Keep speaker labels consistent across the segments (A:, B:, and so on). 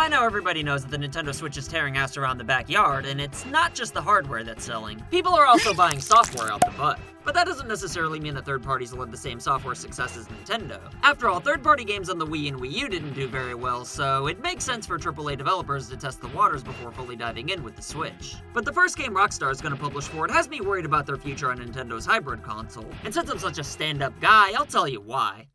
A: By now everybody knows that the Nintendo Switch is tearing ass around the backyard, and it's not just the hardware that's selling. People are also buying software out the butt. But that doesn't necessarily mean that third parties will have the same software success as Nintendo. After all, third-party games on the Wii and Wii U didn't do very well, so it makes sense for AAA developers to test the waters before fully diving in with the Switch. But the first game Rockstar is going to publish for it has me worried about their future on Nintendo's hybrid console. And since I'm such a stand-up guy, I'll tell you why.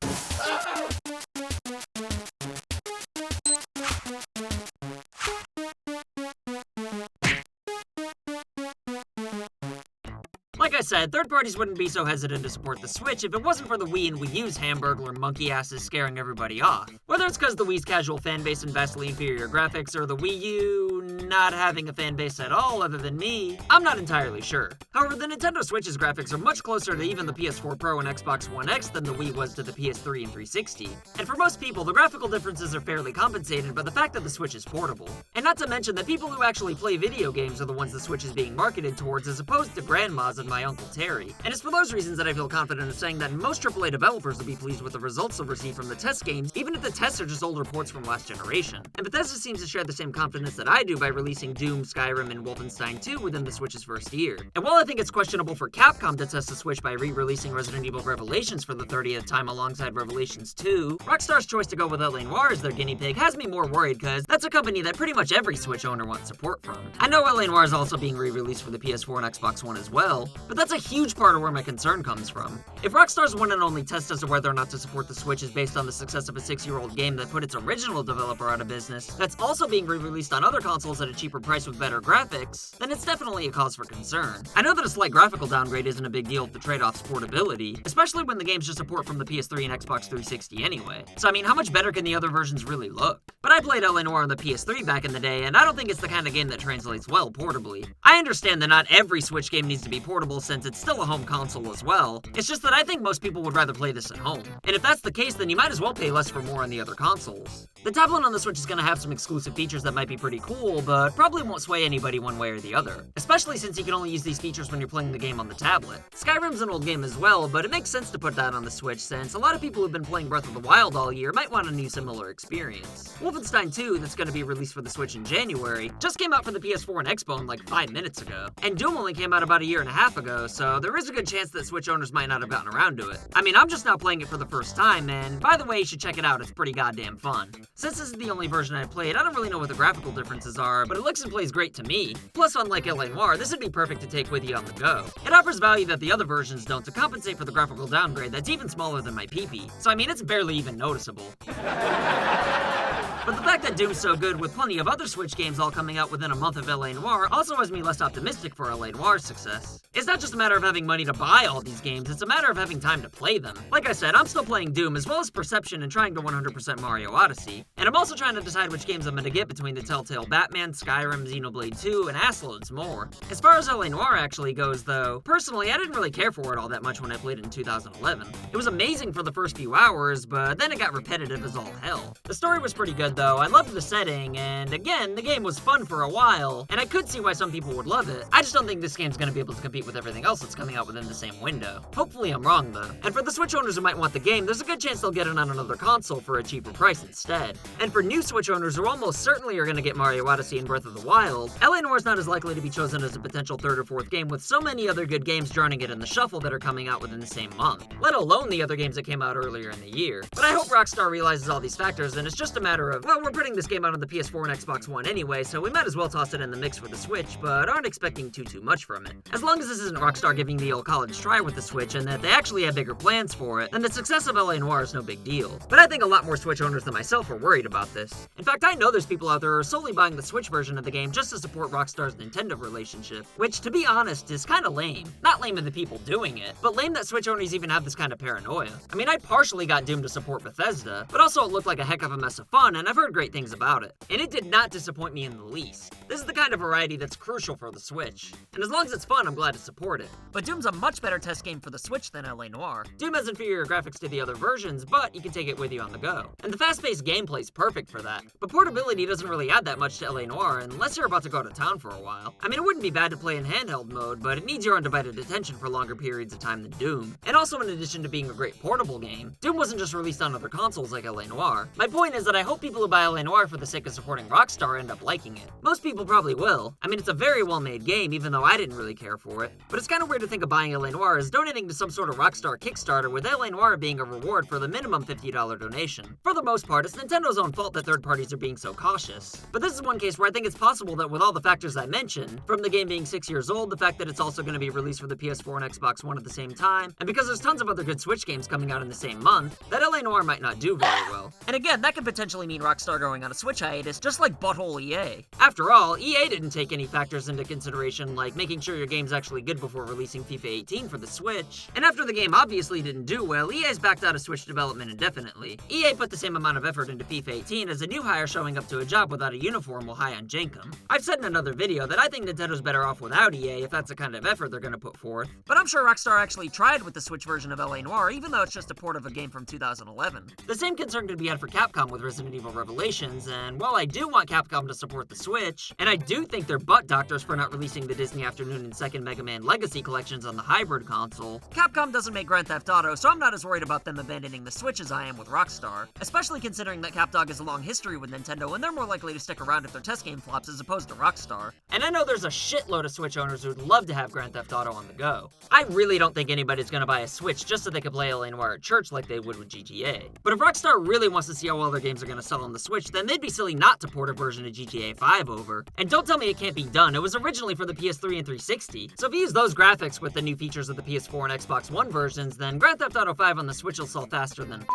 A: Like I said, third parties wouldn't be so hesitant to support the Switch if it wasn't for the Wii and Wii U's hamburglar monkey asses scaring everybody off. Whether it's because the Wii's casual fanbase and vastly inferior graphics, or the Wii U not having a fanbase at all other than me, I'm not entirely sure. However, the Nintendo Switch's graphics are much closer to even the PS4 Pro and Xbox One X than the Wii was to the PS3 and 360. And for most people, the graphical differences are fairly compensated by the fact that the Switch is portable. And not to mention that people who actually play video games are the ones the Switch is being marketed towards, as opposed to grandmas and my Uncle Terry. And it's for those reasons that I feel confident in saying that most AAA developers will be pleased with the results they'll receive from the test games, even if the tests are just older ports from last generation. And Bethesda seems to share the same confidence that I do by releasing Doom, Skyrim, and Wolfenstein 2 within the Switch's first year. And while I think it's questionable for Capcom to test the Switch by re-releasing Resident Evil Revelations for the 30th time alongside Revelations 2, Rockstar's choice to go with LA Noire as their guinea pig has me more worried, cause that's a company that pretty much every Switch owner wants support from. I know LA Noire is also being re-released for the PS4 and Xbox One as well, but that's a huge part of where my concern comes from. If Rockstar's one and only test as to whether or not to support the Switch is based on the success of a 6-year-old game that put its original developer out of business, that's also being re-released on other consoles at a cheaper price with better graphics, then it's definitely a cause for concern. I know that a slight graphical downgrade isn't a big deal if the trade-off's portability, especially when the games just support from the PS3 and Xbox 360 anyway. So I mean, how much better can the other versions really look? But I played LA Noire on the PS3 back in the day, and I don't think it's the kind of game that translates well portably. I understand that not every Switch game needs to be portable since it's still a home console as well. It's just that I think most people would rather play this at home. And if that's the case, then you might as well pay less for more on the other consoles. The tablet on the Switch is going to have some exclusive features that might be pretty cool, but probably won't sway anybody one way or the other. Especially since you can only use these features when you're playing the game on the tablet. Skyrim's an old game as well, but it makes sense to put that on the Switch since a lot of people who've been playing Breath of the Wild all year might want a new similar experience. Wolfenstein 2, that's going to be released for the Switch in January, just came out for the PS4 and Xbox like 5 minutes ago. And Doom only came out about a year and a half ago, so there is a good chance that Switch owners might not have gotten around to it. I mean, I'm just now playing it for the first time, and by the way, you should check it out, it's pretty goddamn fun. Since this is the only version I've played, I don't really know what the graphical differences are, but it looks and plays great to me. Plus, unlike LA Noire, this would be perfect to take with you on the go. It offers value that the other versions don't to compensate for the graphical downgrade that's even smaller than my PP. So I mean, it's barely even noticeable. But the fact that Doom's so good with plenty of other Switch games all coming out within a month of LA Noire also has me less optimistic for LA Noire's success. It's not just a matter of having money to buy all these games, it's a matter of having time to play them. Like I said, I'm still playing Doom as well as Perception and trying to 100% Mario Odyssey. And I'm also trying to decide which games I'm gonna get between the Telltale Batman, Skyrim, Xenoblade 2, and assloads more. As far as LA Noire actually goes though, personally I didn't really care for it all that much when I played it in 2011. It was amazing for the first few hours, but then it got repetitive as all hell. The story was pretty good though, I loved the setting, and again, the game was fun for a while, and I could see why some people would love it. I just don't think this game's gonna be able to compete with everything else that's coming out within the same window. Hopefully I'm wrong though. And for the Switch owners who might want the game, there's a good chance they'll get it on another console for a cheaper price instead. And for new Switch owners who almost certainly are gonna get Mario Odyssey and Breath of the Wild, LA Noire's not as likely to be chosen as a potential third or fourth game with so many other good games joining it in the shuffle that are coming out within the same month, let alone the other games that came out earlier in the year. But I hope Rockstar realizes all these factors, and it's just a matter of, well, we're putting this game out on the PS4 and Xbox One anyway, so we might as well toss it in the mix for the Switch, but aren't expecting too much from it. As long as this isn't Rockstar giving the old college try with the Switch and that they actually have bigger plans for it, then the success of LA Noire is no big deal. But I think a lot more Switch owners than myself are worried about this. In fact, I know there's people out there who are solely buying the Switch version of the game just to support Rockstar's Nintendo relationship, which, to be honest, is kinda lame. Not lame in the people doing it, but lame that Switch owners even have this kind of paranoia. I mean, I partially got Doom to support Bethesda, but also it looked like a heck of a mess of fun, and I've heard great things about it. And it did not disappoint me in the least. This is the kind of variety that's crucial for the Switch. And as long as it's fun, I'm glad to support it. But Doom's a much better test game for the Switch than LA Noire. Doom has inferior graphics to the other versions, but you can take it with you on the go. And the fast-paced gameplay's perfect for that. But portability doesn't really add that much to LA Noire unless you're about to go to town for a while. I mean, it wouldn't be bad to play in handheld mode, but it needs your undivided attention for longer periods of time than Doom. And also, in addition to being a great portable game, Doom wasn't just released on other consoles like LA Noire. My point is that I hope people people who buy LA Noire for the sake of supporting Rockstar end up liking it. Most people probably will. I mean, it's a very well-made game, even though I didn't really care for it. But it's kind of weird to think of buying LA Noire as donating to some sort of Rockstar Kickstarter, with LA Noire being a reward for the minimum $50 donation. For the most part, it's Nintendo's own fault that third parties are being so cautious. But this is one case where I think it's possible that with all the factors I mentioned, from the game being 6 years old, the fact that it's also going to be released for the PS4 and Xbox One at the same time, and because there's tons of other good Switch games coming out in the same month, that LA Noire might not do very well. And again, that could potentially mean Rockstar going on a Switch hiatus, just like butthole EA. After all, EA didn't take any factors into consideration, like making sure your game's actually good before releasing FIFA 18 for the Switch. And after the game obviously didn't do well, EA's backed out of Switch development indefinitely. EA put the same amount of effort into FIFA 18 as a new hire showing up to a job without a uniform will high on Jankum. I've said in another video that I think Nintendo's better off without EA if that's the kind of effort they're gonna put forth. But I'm sure Rockstar actually tried with the Switch version of LA Noire, even though it's just a port of a game from 2011. The same concern could be had for Capcom with Resident Evil Revelations, and while I do want Capcom to support the Switch, and I do think they're butt doctors for not releasing the Disney Afternoon and Second Mega Man Legacy collections on the hybrid console, Capcom doesn't make Grand Theft Auto, so I'm not as worried about them abandoning the Switch as I am with Rockstar, especially considering that Capdog has a long history with Nintendo and they're more likely to stick around if their test game flops as opposed to Rockstar. And I know there's a shitload of Switch owners who'd love to have Grand Theft Auto on the go. I really don't think anybody's gonna buy a Switch just so they can play LA Noire at church like they would with GTA. But if Rockstar really wants to see how well their games are gonna sell on the Switch, then they'd be silly not to port a version of GTA 5 over. And don't tell me it can't be done, it was originally for the PS3 and 360. So if you use those graphics with the new features of the PS4 and Xbox One versions, then Grand Theft Auto 5 on the Switch will sell faster than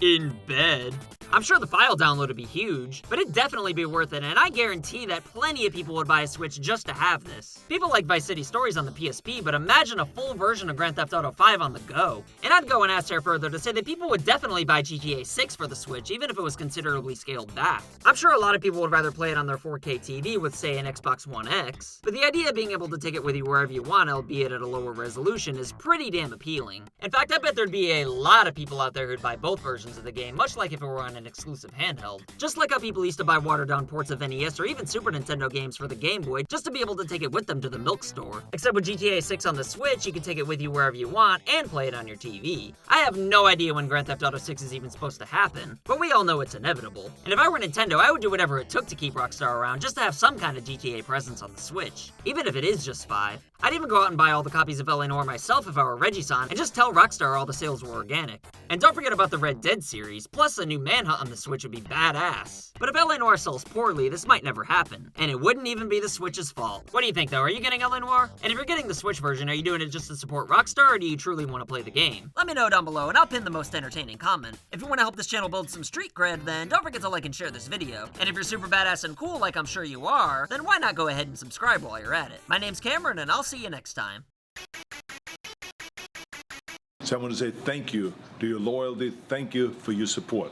A: in bed. I'm sure the file download would be huge, but it'd definitely be worth it, and I guarantee that plenty of people would buy a Switch just to have this. People like Vice City Stories on the PSP, but imagine a full version of Grand Theft Auto 5 on the go. And I'd go an ass hair further to say that people would definitely buy GTA 6 for the Switch, even if it was considerably scaled back. I'm sure a lot of people would rather play it on their 4K TV with, say, an Xbox One X, but the idea of being able to take it with you wherever you want, albeit at a lower resolution, is pretty damn appealing. In fact, I bet there'd be a lot of people out there who'd buy both versions of the game, much like if it were on an exclusive handheld. Just like how people used to buy watered-down ports of NES or even Super Nintendo games for the Game Boy just to be able to take it with them to the milk store. Except with GTA 6 on the Switch, you can take it with you wherever you want and play it on your TV. I have no idea when Grand Theft Auto 6 is even supposed to happen, but we all know it's inevitable. And if I were Nintendo, I would do whatever it took to keep Rockstar around just to have some kind of GTA presence on the Switch, even if it is just 5. I'd even go out and buy all the copies of LA Noire myself if I were Reggie-san and just tell Rockstar all the sales were organic. And don't forget about the Red Dead series, plus a new Manhunt on the Switch would be badass. But if LA Noire sells poorly, this might never happen, and it wouldn't even be the Switch's fault. What do you think though, are you getting LA Noire? And if you're getting the Switch version, are you doing it just to support Rockstar, or do you truly want to play the game? Let me know down below and I'll pin the most entertaining comment. If you want to help this channel build some street cred, then don't forget to like and share this video. And if you're super badass and cool like I'm sure you are, then why not go ahead and subscribe while you're at it. My name's Cameron and I'll see you next time.
B: So I want to say thank you to your loyalty, thank you for your support.